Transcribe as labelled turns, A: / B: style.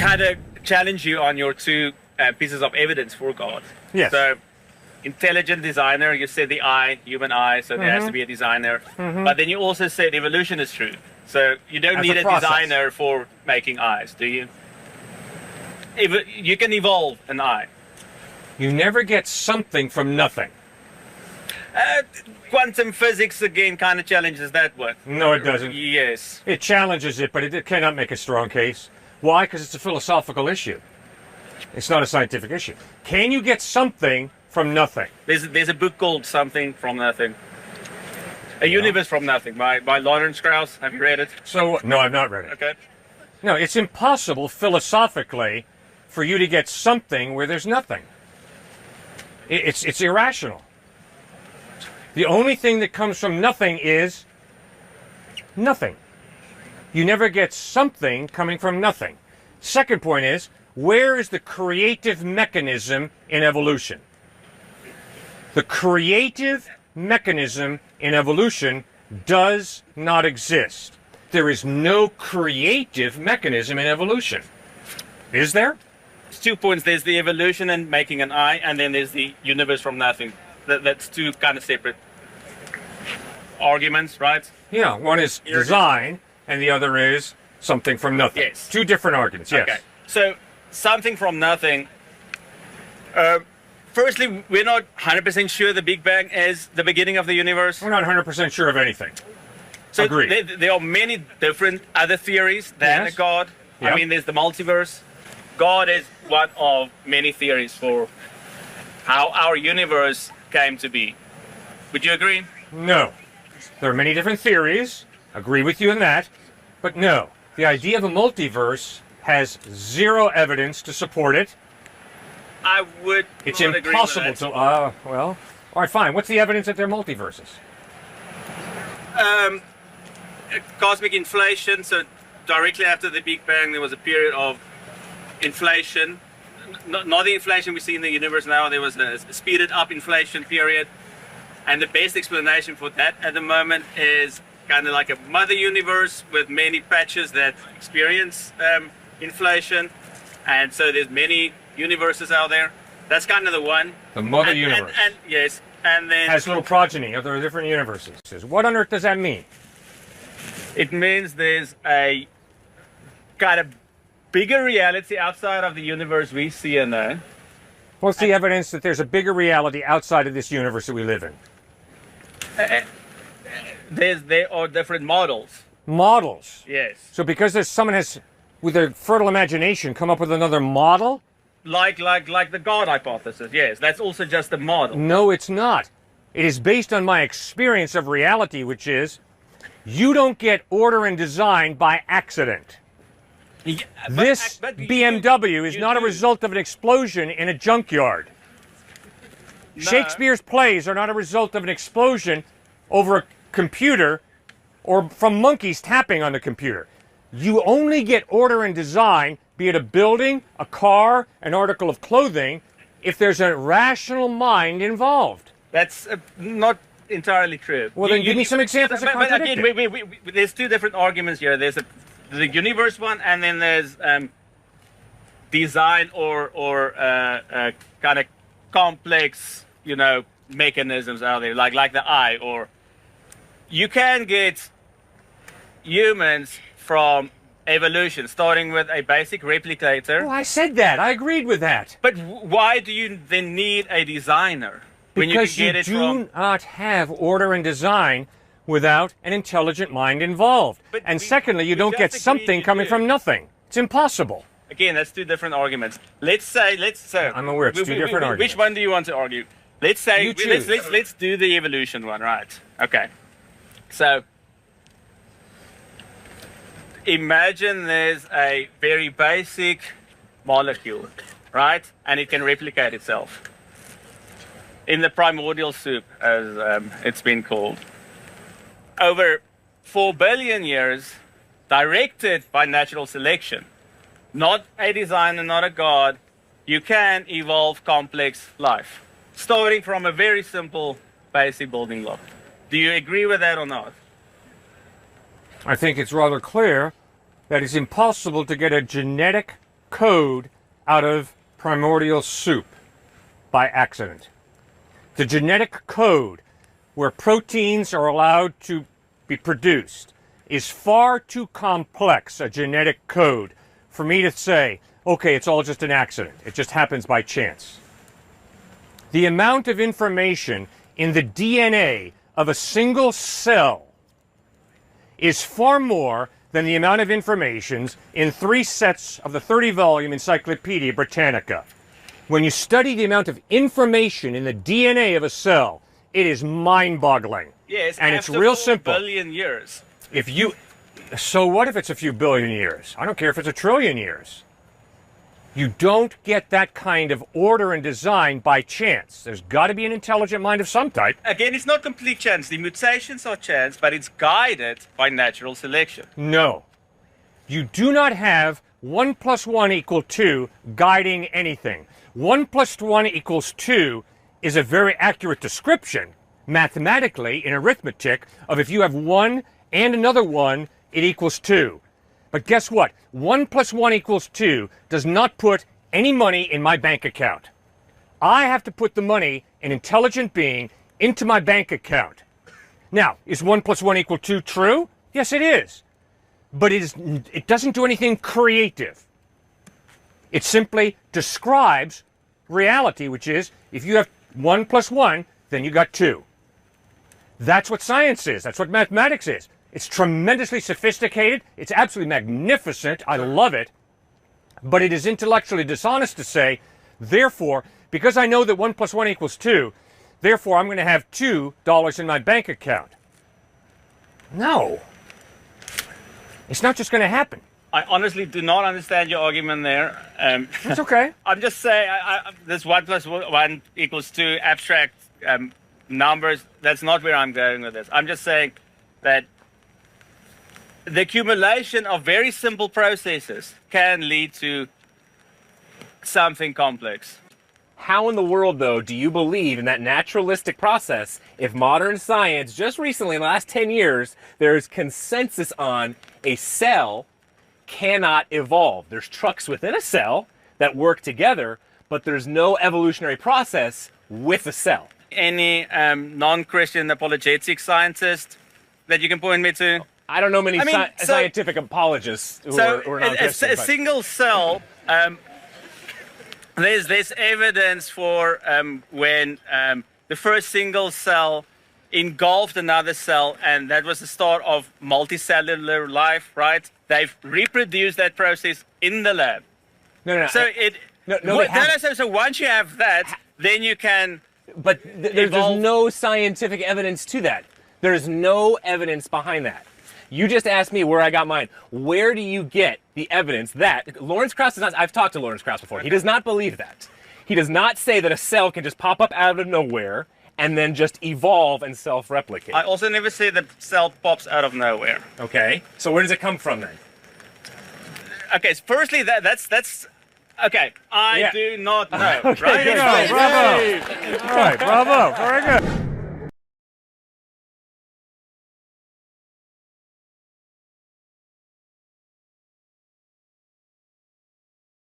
A: kind of challenge you on your two pieces of evidence for God.
B: Yes.
A: So, intelligent designer, you said the eye, human eye, so there has to be a designer. But then you also said evolution is true. So you don't need a designer for making eyes, do you? You can evolve an eye.
B: You never get something from nothing.
A: Quantum physics, again, kind of challenges that one.
B: No, it doesn't.
A: Yes.
B: It challenges it, but it cannot make a strong case. Why? Because it's a philosophical issue. It's not a scientific issue. Can you get something from nothing?
A: There's a book called Something from Nothing. A Universe from Nothing by Lawrence Krauss. Have you read it?
B: So, no, I've not read it.
A: Okay.
B: No, it's impossible philosophically for you to get something where there's nothing. It's irrational. The only thing that comes from nothing is nothing. You never get something coming from nothing. Second point is, where is the creative mechanism in evolution? The creative mechanism in evolution does not exist. There is no creative mechanism in evolution. Is there?
A: There's 2 points. There's the evolution and making an eye, and then there's the universe from nothing. That's two kind of separate arguments, right?
B: Yeah, one is design, and the other is something from nothing.
A: Yes.
B: Two different arguments, yes.
A: Okay. So, something from nothing. Firstly, we're not 100% sure the Big Bang is the beginning of the universe.
B: We're not 100% sure of anything.
A: So
B: Agreed.
A: There are many different other theories than a God.
B: Yep.
A: I mean, there's the multiverse. God is one of many theories for how our universe came to be. Would you agree?
B: No. There are many different theories. Agree with you on that. But no. The idea of a multiverse has zero evidence to support it.
A: I would
B: It's
A: not agree
B: impossible
A: with that.
B: to... well, all right, fine. What's the evidence that they're multiverses?
A: Cosmic inflation. So directly after the Big Bang, there was a period of inflation. Not the inflation we see in the universe now. There was a speeded up inflation period. And the best explanation for that at the moment is kind of like a mother universe with many patches that experience inflation. And so there's many universes out there. That's kind of the one.
B: The mother universe.
A: And yes. And then
B: has little progeny of the different universes. What on earth does that mean?
A: it means there's a kind of bigger reality outside of the universe we see and know.
B: What's the evidence that there's a bigger reality outside of this universe that we live in?
A: There are different models.
B: Models?
A: Yes.
B: So because there's someone has, with a fertile imagination, come up with another model?
A: Like the God hypothesis, yes. That's also just a model.
B: No, it's not. It is based on my experience of reality, which is, you don't get order and design by accident.
A: Yeah,
B: This BMW is not a result of an explosion in a junkyard.
A: No.
B: Shakespeare's plays are not a result of an explosion over a computer or from monkeys tapping on the computer. You only get order and design, be it a building, a car, an article of clothing, if there's a rational mind involved.
A: That's not entirely true.
B: Well, then give me some examples that contradict
A: but again, there's two different arguments here. There's the universe one, and then there's design or kind of complex, mechanisms out there, like the eye. Or you can get humans from evolution, starting with a basic replicator.
B: Oh, I said that. I agreed with that.
A: But why do you then need a designer? When
B: Because
A: you, can get
B: you
A: it
B: do not have order and design without an intelligent mind involved.
A: But
B: And
A: we-
B: secondly, you
A: we
B: don't get
A: just agreed
B: something
A: you
B: coming
A: do.
B: from nothing. It's impossible.
A: Again, that's two different arguments. Let's
B: I'm aware it's two different arguments.
A: Which one do you want to argue? Let's say
B: You choose.
A: let's do the evolution one, right? Okay. So imagine there's a very basic molecule, right? And it can replicate itself in the primordial soup, as it's been called. Over 4 billion years, directed by natural selection, not a designer, not a god, you can evolve complex life, starting from a very simple basic building block. Do you agree with that or not?
B: I think it's rather clear that it's impossible to get a genetic code out of primordial soup by accident. The genetic code where proteins are allowed to be produced is far too complex a genetic code for me to say, okay, it's all just an accident. It just happens by chance. The amount of information in the DNA of a single cell is far more than the amount of information in 3 sets of the 30-volume Encyclopedia Britannica. When you study the amount of information in the DNA of a cell, it is mind-boggling.
A: Yes,
B: and it's real simple.
A: Billion years.
B: So what if it's a few billion years? I don't care if it's a trillion years. You don't get that kind of order and design by chance. There's got to be an intelligent mind of some type.
A: Again, it's not complete chance. The mutations are chance, but it's guided by natural selection.
B: No. You do not have 1 + 1 = 2 guiding anything. 1 + 1 = 2 is a very accurate description, mathematically, in arithmetic, of if you have 1 and another 1, it equals 2. But guess what? 1 + 1 = 2 does not put any money in my bank account. I have to put the money, an intelligent being, into my bank account. Now, is 1 + 1 = 2 true? Yes, it is. But it doesn't do anything creative. It simply describes reality, which is, if you have 1 + 1, then you got 2. That's what science is. That's what mathematics is. It's tremendously sophisticated. It's absolutely magnificent. I love it. But it is intellectually dishonest to say, therefore, because I know that 1 + 1 = 2, therefore I'm going to have $2 in my bank account. No. It's not just going to happen.
A: I honestly do not understand your argument there.
B: It's okay.
A: I'm just saying, this 1 + 1 = 2 abstract numbers, that's not where I'm going with this. I'm just saying that the accumulation of very simple processes can lead to something complex.
C: How in the world, though, do you believe in that naturalistic process if modern science, just recently, in the last 10 years, there's consensus on a cell cannot evolve? There's trucks within a cell that work together, but there's no evolutionary process with a cell.
A: Any non-Christian apologetic scientist that you can point me to?
C: I don't know many scientific apologists who are non-Christian.
A: A single cell, there's evidence for when the first single cell engulfed another cell, and that was the start of multicellular life, right? They've reproduced that process in the lab. So once you have that, then you can.
C: But there's no scientific evidence to that. There's no evidence behind that. You just asked me where I got mine. Where do you get the evidence that Lawrence Krauss does not? I've talked to Lawrence Krauss before. He does not believe that. He does not say that a cell can just pop up out of nowhere and then just evolve and self-replicate.
A: I also never say that cell pops out of nowhere.
C: Okay. So where does it come from then?
A: Okay. So firstly, that's okay. I do not know.
B: Okay,
A: right?
B: bravo. All right, bravo. Very good.